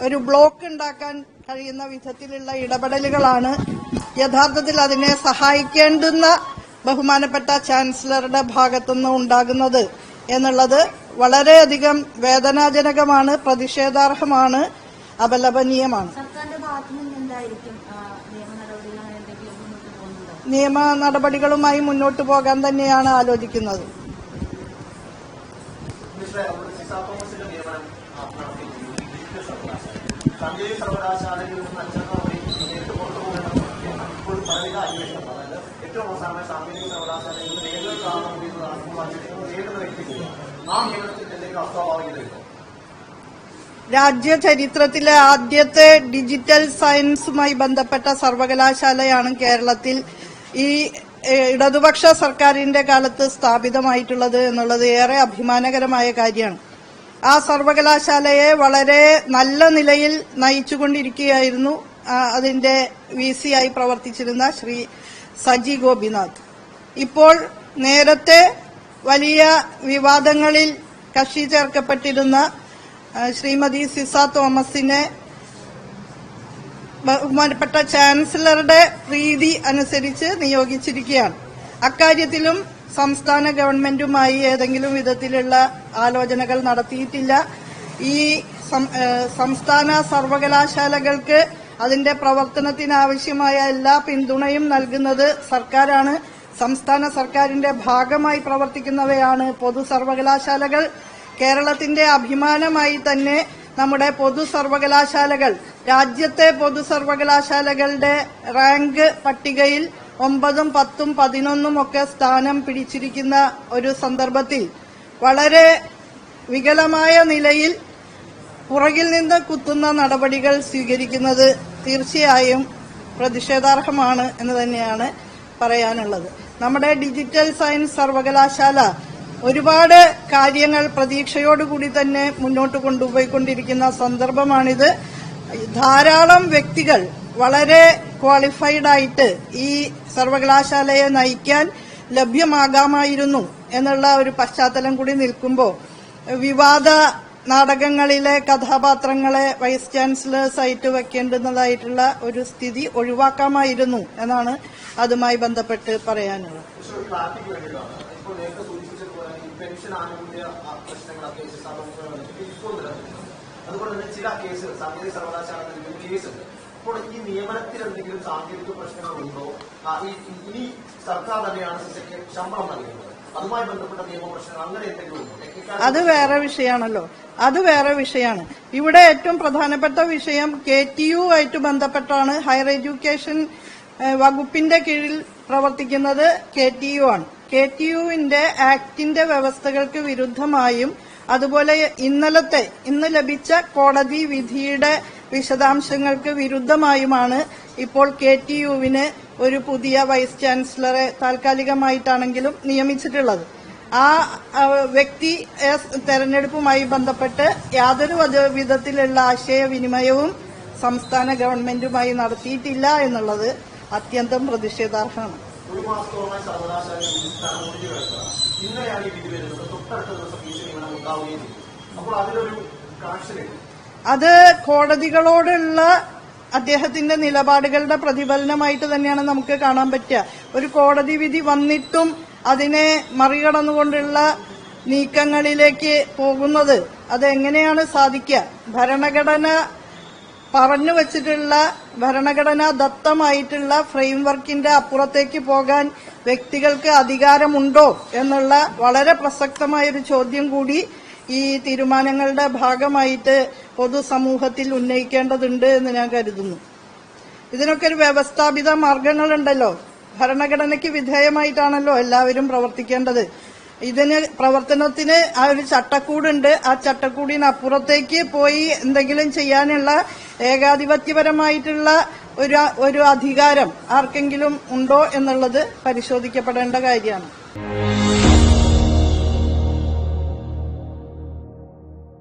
ഒരു ബ്ലോക്ക് ഉണ്ടാക്കാൻ കഴിയുന്ന വിധത്തിലുള്ള ഇടപെടലുകളാണ് യഥാർത്ഥത്തിൽ അതിനെ സഹായിക്കേണ്ടുന്ന ബഹുമാനപ്പെട്ട ചാൻസലറുടെ ഭാഗത്തുനിന്ന് ഉണ്ടാകുന്നത് എന്നുള്ളത് വളരെയധികം വേദനാജനകമാണ്, പ്രതിഷേധാർഹമാണ്, അപലപനീയമാണ്. നിയമ നടപടികളുമായി മുന്നോട്ട് പോകാൻ തന്നെയാണ് ആലോചിക്കുന്നത്. രാജ്യ ചരിത്രത്തിലെ ആദ്യത്തെ ഡിജിറ്റൽ സയൻസുമായി ബന്ധപ്പെട്ട സർവകലാശാലയാണ് കേരളത്തിൽ ഈ ഇടതുപക്ഷ സർക്കാരിന്റെ കാലത്ത് സ്ഥാപിതമായിട്ടുള്ളത് എന്നുള്ളത് ഏറെ അഭിമാനകരമായ കാര്യമാണ്. ആ സർവകലാശാലയെ വളരെ നല്ല നിലയിൽ നയിച്ചുകൊണ്ടിരിക്കുകയായിരുന്നു അതിന്റെ VC ആയി പ്രവർത്തിച്ചിരുന്ന ശ്രീ സജി ഗോപിനാഥ്. ഇപ്പോൾ നേരത്തെ വലിയ വിവാദങ്ങളിൽ കക്ഷി ചേർക്കപ്പെട്ടിരുന്ന ശ്രീമതി സിസ തോമസിനെ ബഹുമാനപ്പെട്ട ചാൻസലറുടെ പ്രീതി അനുസരിച്ച് നിയോഗിച്ചിരിക്കുകയാണ്. അക്കാര്യത്തിലും സംസ്ഥാന ഗവൺമെന്റുമായി ഏതെങ്കിലും വിധത്തിലുള്ള ആലോചനകൾ നടത്തിയിട്ടില്ല. ഈ സംസ്ഥാന സർവകലാശാലകൾക്ക് അതിന്റെ പ്രവർത്തനത്തിനാവശ്യമായ എല്ലാ പിന്തുണയും നൽകുന്നത് സർക്കാരാണ്. സംസ്ഥാന സർക്കാരിന്റെ ഭാഗമായി പ്രവർത്തിക്കുന്നവയാണ് പൊതു സർവകലാശാലകൾ. കേരളത്തിന്റെ അഭിമാനമായി തന്നെ നമ്മുടെ പൊതു സർവകലാശാലകൾ രാജ്യത്തെ പൊതു സർവകലാശാലകളുടെ റാങ്ക് പട്ടികയിൽ 9, 10, 11 ഒക്കെ സ്ഥാനം പിടിച്ചിരിക്കുന്ന ഒരു സന്ദർഭത്തിൽ വളരെ വികലമായ നിലയിൽ പുറകിൽ നിന്ന് കുത്തുന്ന നടപടികൾ സ്വീകരിക്കുന്നത് തീർച്ചയായും പ്രതിഷേധാർഹമാണ് എന്ന് തന്നെയാണ് പറയാനുള്ളത്. നമ്മുടെ ഡിജിറ്റൽ സയൻസ് സർവകലാശാല ഒരുപാട് കാര്യങ്ങൾ പ്രതീക്ഷയോടുകൂടി തന്നെ മുന്നോട്ട് കൊണ്ടുപോയിക്കൊണ്ടിരിക്കുന്ന സന്ദർഭമാണിത്. ധാരാളം വ്യക്തികൾ വളരെ ക്വാളിഫൈഡ് ആയിട്ട് ഈ സർവകലാശാലയെ നയിക്കാൻ ലഭ്യമാകാമായിരുന്നു എന്നുള്ള ഒരു പശ്ചാത്തലം കൂടി നിൽക്കുമ്പോൾ വിവാദ നാടകങ്ങളിലെ കഥാപാത്രങ്ങളെ വൈസ് ചാൻസലേഴ്സായിട്ട് വെക്കേണ്ടുന്നതായിട്ടുള്ള ഒരു സ്ഥിതി ഒഴിവാക്കാമായിരുന്നു എന്നാണ് അതുമായി ബന്ധപ്പെട്ട് പറയാനുള്ളത്. അതുപോലെ തന്നെ ചില കേസുകൾ സാങ്കേതിക സർവകലാശാല കേസുണ്ട്. അപ്പോൾ ഈ നിയമനത്തിൽ എന്തെങ്കിലും സാങ്കേതിക പ്രശ്നങ്ങളുണ്ടോ? ഈ സർക്കാർ തന്നെയാണ് സിസയ്ക്ക് ശമ്പളം നൽകുന്നത്, അതുമായി ബന്ധപ്പെട്ട നിയമപ്രശ്നങ്ങൾ അങ്ങനെ എന്തെങ്കിലും ഉണ്ടോ? അത് വേറെ വിഷയമാണല്ലോ, അത് വേറെ വിഷയമാണ്. ഇവിടെ ഏറ്റവും പ്രധാനപ്പെട്ട വിഷയം KTU ആയിട്ട് ബന്ധപ്പെട്ടാണ്. ഹയർ എഡ്യൂക്കേഷൻ വകുപ്പിന്റെ കീഴിൽ പ്രവർത്തിക്കുന്നത് KTU ആണ്. KTUവിന്റെ ആക്ടിന്റെ വ്യവസ്ഥകൾക്ക് വിരുദ്ധമായും അതുപോലെ ഇന്ന് ലഭിച്ച കോടതി വിധിയുടെ വിശദാംശങ്ങൾക്ക് വിരുദ്ധമായുമാണ് ഇപ്പോൾ KTUവിന് ഒരു പുതിയ വൈസ് ചാൻസലറെ താൽക്കാലികമായിട്ടാണെങ്കിലും നിയമിച്ചിട്ടുള്ളത്. ആ വ്യക്തി തെരഞ്ഞെടുപ്പുമായി ബന്ധപ്പെട്ട് യാതൊരു വിധത്തിലുള്ള ആശയവിനിമയവും സംസ്ഥാന ഗവൺമെന്റുമായി നടത്തിയിട്ടില്ല എന്നുള്ളത് അത്യന്തം പ്രതിഷേധാർഹമാണ്. ഒരു മാസത്തോളമായി സർവകലാശാല ഇന്നലെയാണ് ഈ വിധി വരുന്നത്. തൊട്ടടുത്ത ദിവസം ഈ നിയമനം ഉണ്ടാവുകയും ചെയ്തു. അപ്പോൾ അതിലൊരു കണക്ഷനില്ല. അത് കോടതികളോടുള്ള അദ്ദേഹത്തിന്റെ നിലപാടുകളുടെ പ്രതിഫലനമായിട്ട് തന്നെയാണ് നമുക്ക് കാണാൻ പറ്റുക. ഒരു കോടതി വിധി വന്നിട്ടും അതിനെ മറികടന്നുകൊണ്ടുള്ള നീക്കങ്ങളിലേക്ക് പോകുന്നത് അതെങ്ങനെയാണ് സാധിക്കുക? ഭരണഘടന പറഞ്ഞു വച്ചിട്ടുള്ള ഭരണഘടനാ ദത്തമായിട്ടുള്ള ഫ്രെയിംവർക്കിന്റെ അപ്പുറത്തേക്ക് പോകാൻ വ്യക്തികൾക്ക് അധികാരമുണ്ടോ എന്നുള്ള വളരെ പ്രസക്തമായൊരു ചോദ്യം കൂടി ഈ തീരുമാനങ്ങളുടെ ഭാഗമായിട്ട് പൊതുസമൂഹത്തിൽ ഉന്നയിക്കേണ്ടതുണ്ട് എന്ന് ഞാൻ കരുതുന്നു. ഇതിനൊക്കെ ഒരു വ്യവസ്ഥാപിത മാർഗങ്ങളുണ്ടല്ലോ. ഭരണഘടനയ്ക്ക് വിധേയമായിട്ടാണല്ലോ എല്ലാവരും പ്രവർത്തിക്കേണ്ടത്. ഇതിന് പ്രവർത്തനത്തിന് ആ ഒരു ചട്ടക്കൂടുണ്ട്. ആ ചട്ടക്കൂടിനപ്പുറത്തേക്ക് പോയി എന്തെങ്കിലും ചെയ്യാനുള്ള ഏകാധിപത്യപരമായിട്ടുള്ള ഒരു അധികാരം ആർക്കെങ്കിലും ഉണ്ടോ എന്നുള്ളത് പരിശോധിക്കപ്പെടേണ്ട കാര്യമാണ്.